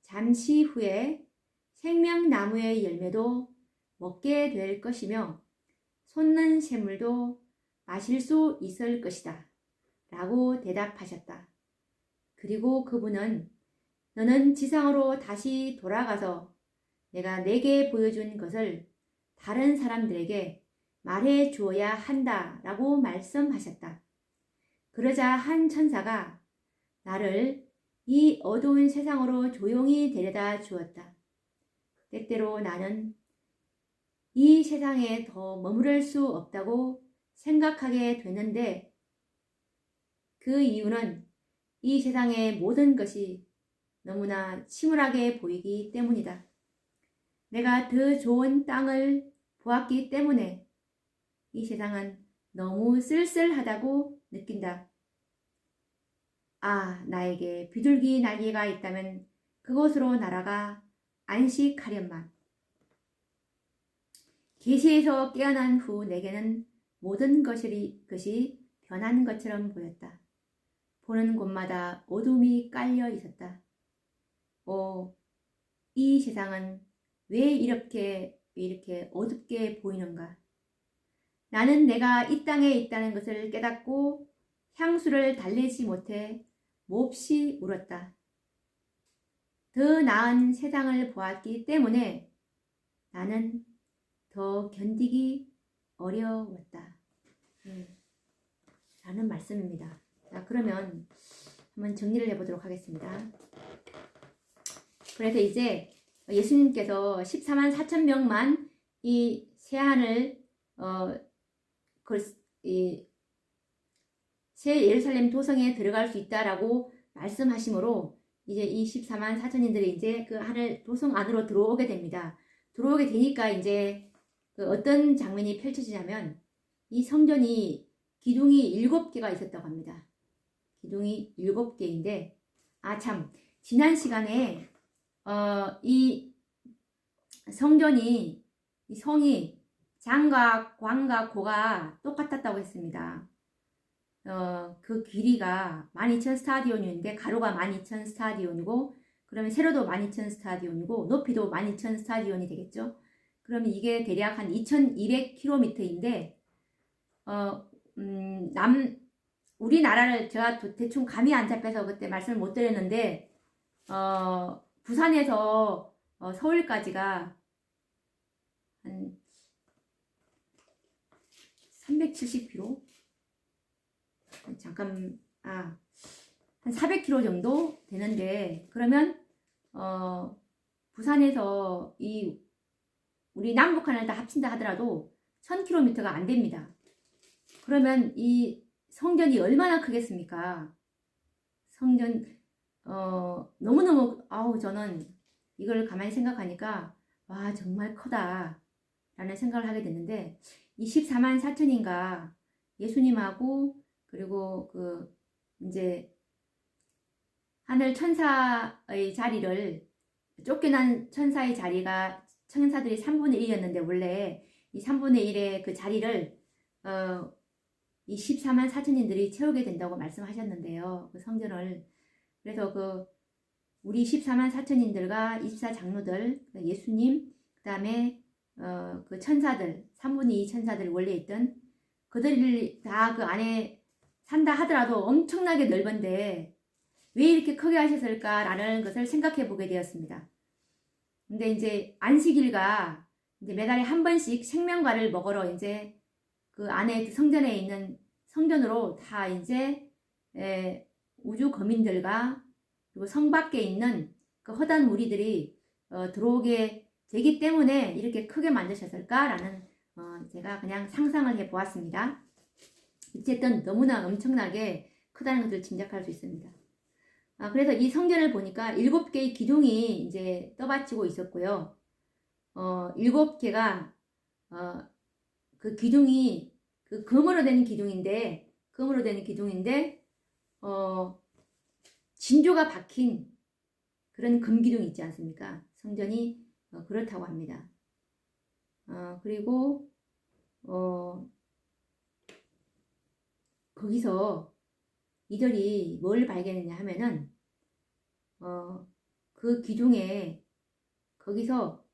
잠시 후에 생명나무의 열매도 먹게 될 것이며 솟는 샘물도 마실 수 있을 것이다. 라고 대답하셨다. 그리고 그분은 너는 지상으로 다시 돌아가서 내가 내게 보여준 것을 다른 사람들에게 말해 주어야 한다. 라고 말씀하셨다. 그러자 한 천사가 나를 이 어두운 세상으로 조용히 데려다 주었다. 때때로 나는 이 세상에 더 머무를 수 없다고 생각하게 되는데 그 이유는 이 세상의 모든 것이 너무나 침울하게 보이기 때문이다. 내가 더 좋은 땅을 보았기 때문에 이 세상은 너무 쓸쓸하다고 느낀다. 아, 나에게 비둘기 날개가 있다면 그곳으로 날아가 안식하련만. 계시에서 깨어난 후 내게는 모든 것이 변한 것처럼 보였다. 보는 곳마다 어둠이 깔려 있었다. 이 세상은 왜 이렇게 어둡게 보이는가? 나는 내가 이 땅에 있다는 것을 깨닫고 향수를 달래지 못해 몹시 울었다. 더 나은 세상을 보았기 때문에 나는 더 견디기 어려웠다. 라는 말씀입니다. 자, 그러면 한번 정리를 해보도록 하겠습니다. 그래서 이제 예수님께서 14만 4천 명만 이 세안을 새 예루살렘 도성에 들어갈 수 있다라고 말씀하시므로 이제 이 14만 4천인들이 이제 그 하늘 도성 안으로 들어오게 됩니다. 들어오게 되니까 이제 그 어떤 장면이 펼쳐지냐면 이 성전이 기둥이 7개가 있었다고 합니다. 기둥이 7개인데 참 지난 시간에 이 성전이 이 성이 장과 광과 고가 똑같았다고 했습니다. 그 길이가 12,000 스타디온인데 가로가 12,000 스타디온이고 그러면 세로도 12,000 스타디온이고 높이도 12,000 스타디온이 되겠죠. 그러면 이게 대략 한 2,200km인데 우리나라를 제가 대충 감이 안 잡혀서 그때 말씀을 못 드렸는데 부산에서 서울까지가 한 370km? 잠깐 한 400km 정도 되는데 그러면 부산에서 우리 남북한을 다 합친다 하더라도 1000km가 안 됩니다. 그러면 이 성전이 얼마나 크겠습니까? 성전 너무너무 저는 이걸 가만히 생각하니까 와 정말 크다 라는 생각을 하게 됐는데 24만 4천인가 예수님하고 그리고 그 이제 하늘 천사의 자리를 쫓겨난 천사의 자리가 천사들이 3분의 1이었는데 원래 이 3분의 1의 그 자리를 이 14만 4천인들이 채우게 된다고 말씀하셨는데요. 그 성전을 그래서 그 우리 14만 4천인들과 24장로들 예수님 그 다음에 그 천사들 3분의 2 천사들 원래 있던 그들이 다 그 안에 산다 하더라도 엄청나게 넓은데 왜 이렇게 크게 하셨을까라는 것을 생각해 보게 되었습니다. 근데 이제 안식일과 이제 매달에 한 번씩 생명과를 먹으러 이제 그 안에 성전에 있는 성전으로 다 이제 우주 거민들과 그리고 성 밖에 있는 그 허다한 무리들이 들어오게 되기 때문에 이렇게 크게 만드셨을까라는 제가 그냥 상상을 해 보았습니다. 어쨌든 너무나 엄청나게 크다는 것을 짐작할 수 있습니다. 그래서 이 성전을 보니까 7개의 기둥이 이제 떠받치고 있었고요. 7개가 그 기둥이 그 금으로 된 기둥인데 진조가 박힌 그런 금기둥 있지 않습니까? 성전이 그렇다고 합니다. 그리고 거기서 이들이 뭘 발견했냐 하면은 그 기둥에 거기서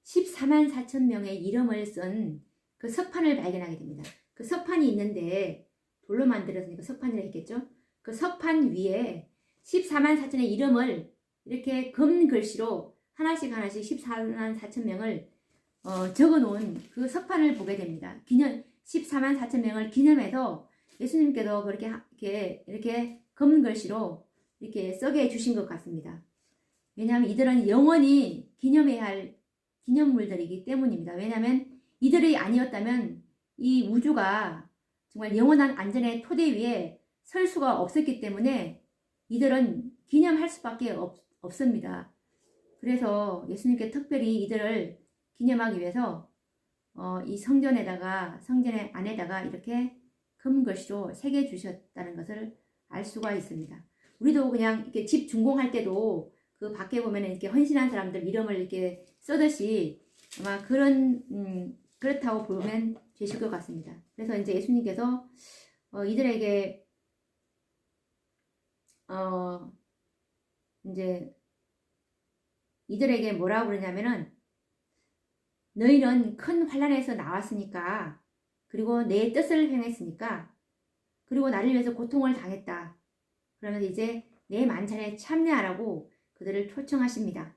14만 4천 명의 이름을 쓴 그 석판을 발견하게 됩니다. 그 석판이 있는데 돌로 만들었으니까 석판이라 했겠죠. 그 석판 위에 14만 4천의 이름을 이렇게 금 글씨로 하나씩 14만 4천 명을 적어 놓은 그 석판을 보게 됩니다. 14만 4천 명을 기념해서 예수님께서 그렇게 이렇게 금 글씨로 이렇게 써게 해주신 것 같습니다. 왜냐하면 이들은 영원히 기념해야 할 기념물들이기 때문입니다. 왜냐하면 이들이 아니었다면 이 우주가 정말 영원한 안전의 토대 위에 설 수가 없었기 때문에 이들은 기념할 수밖에 없습니다. 그래서 예수님께 특별히 이들을 기념하기 위해서 이 성전의 안에다가 이렇게 금글씨로 새겨 주셨다는 것을 알 수가 있습니다. 우리도 그냥 이렇게 집 준공할 때도 그 밖에 보면 이렇게 헌신한 사람들 이름을 이렇게 써듯이 아마 그렇다고 보면 되실 것 같습니다. 그래서 이제 예수님께서 이들에게 이제 이들에게 뭐라고 그러냐면은 너희는 큰 환난에서 나왔으니까 그리고 내 뜻을 행했으니까 그리고 나를 위해서 고통을 당했다. 그러면서 이제 내 만찬에 참여하라고 그들을 초청하십니다.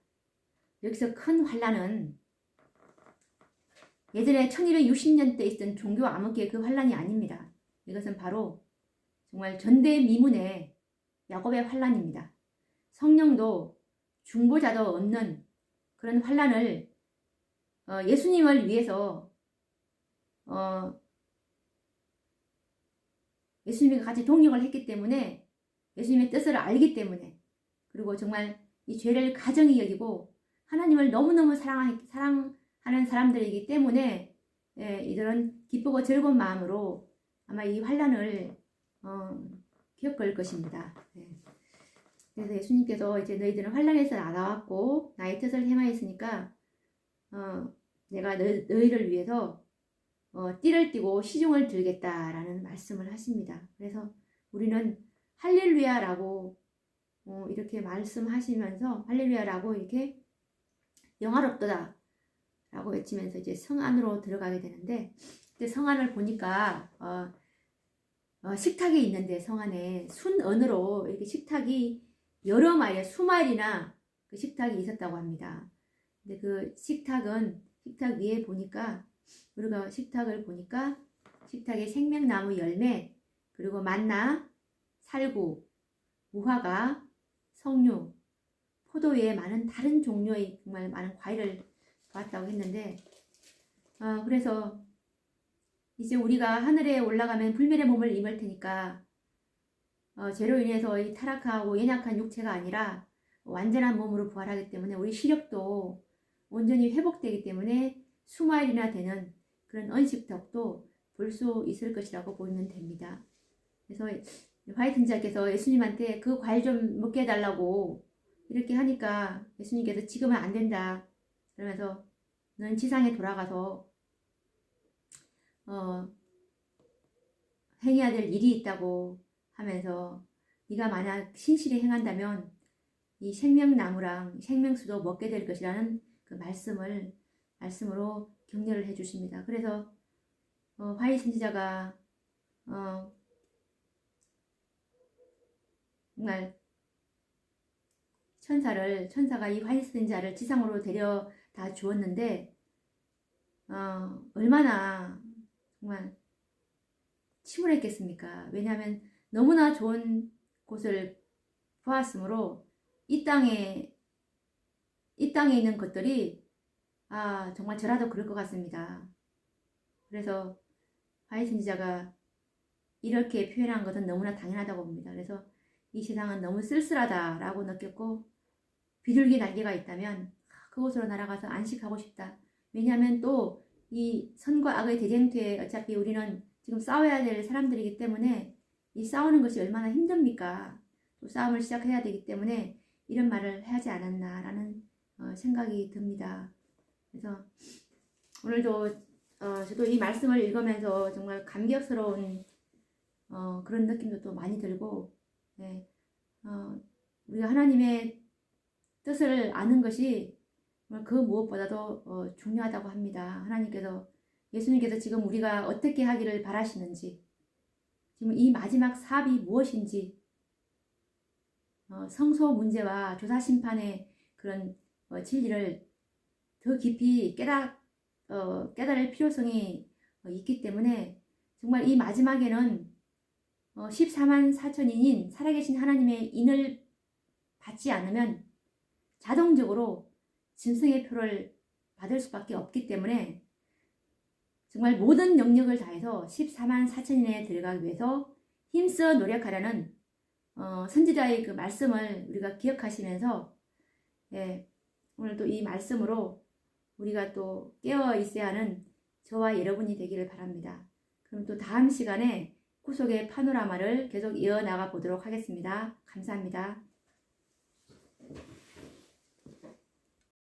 여기서 큰 환난은 예전에 1260년대 있던 종교 암흑기의 그 환난이 아닙니다. 이것은 바로 정말 전대미문의 야곱의 환난입니다. 성령도 중보자도 없는 그런 환난을 예수님을 위해서 예수님과 같이 동역을 했기 때문에 예수님의 뜻을 알기 때문에 그리고 정말 이 죄를 가정히 여기고 하나님을 너무너무 사랑하는 사람들이기 때문에 이들은 기쁘고 즐거운 마음으로 아마 이 환난을 겪을 것입니다. 그래서 예수님께서 이제 너희들은 환난에서 나왔고 나의 뜻을 행하였으니까 내가 너희를 위해서 띠를 띠고 시중을 들겠다라는 말씀을 하십니다. 그래서 우리는 할렐루야라고 이렇게 말씀하시면서 할렐루야라고 이렇게 영화롭도다 라고 외치면서 이제 성 안으로 들어가게 되는데 성 안을 보니까 식탁이 있는데 성 안에 순언으로 이렇게 식탁이 여러 마리 수마리나 그 식탁이 있었다고 합니다. 근데 그 식탁 위에 보니까 우리가 식탁을 보니까 식탁에 생명나무 열매 그리고 만나 살구 무화과 석류 포도 외에 많은 다른 종류의 정말 많은 과일을 보았다고 했는데 그래서 이제 우리가 하늘에 올라가면 불멸의 몸을 입을 테니까 죄로 인해서 이 타락하고 연약한 육체가 아니라 완전한 몸으로 부활하기 때문에 우리 시력도 온전히 회복되기 때문에 수마일이나 되는 그런 언식덕도 볼 수 있을 것이라고 보면 됩니다. 그래서 화이트 자께서 예수님한테 그 과일 좀 먹게 해달라고 이렇게 하니까 예수님께서 지금은 안 된다. 그러면서 너는 지상에 돌아가서 행해야 될 일이 있다고 하면서 네가 만약 신실히 행한다면 이 생명나무랑 생명수도 먹게 될 것이라는 그 말씀으로 격려를 해주십니다. 그래서 화이 선지자가 정말 천사가 이 화이 선지자를 지상으로 데려다 주었는데 얼마나 정말 침울했겠습니까? 왜냐하면 너무나 좋은 곳을 보았으므로 이 땅에 있는 것들이 정말 저라도 그럴 것 같습니다. 그래서 화이 선지자가 이렇게 표현한 것은 너무나 당연하다고 봅니다. 그래서 이 세상은 너무 쓸쓸하다라고 느꼈고 비둘기 날개가 있다면 그곳으로 날아가서 안식하고 싶다. 왜냐하면 또 이 선과 악의 대쟁투에 어차피 우리는 지금 싸워야 될 사람들이기 때문에 이 싸우는 것이 얼마나 힘듭니까? 또 싸움을 시작해야 되기 때문에 이런 말을 하지 않았나라는 생각이 듭니다. 그래서 오늘도 저도 이 말씀을 읽으면서 정말 감격스러운 그런 느낌도 또 많이 들고 네, 우리가 하나님의 뜻을 아는 것이 그 무엇보다도 중요하다고 합니다. 예수님께서 지금 우리가 어떻게 하기를 바라시는지, 지금 이 마지막 사업이 무엇인지, 성소 문제와 조사 심판의 그런 진리를 더 깊이 깨달을 필요성이 있기 때문에 정말 이 마지막에는 14만 4천인인 살아계신 하나님의 인을 받지 않으면 자동적으로 짐승의 표를 받을 수밖에 없기 때문에 정말 모든 영역을 다해서 14만 4천인에 들어가기 위해서 힘써 노력하라는 선지자의 그 말씀을 우리가 기억하시면서 오늘도 이 말씀으로 우리가 또 깨어 있어야 하는 저와 여러분이 되기를 바랍니다. 그럼 또 다음 시간에 구속의 파노라마를 계속 이어나가 보도록 하겠습니다. 감사합니다.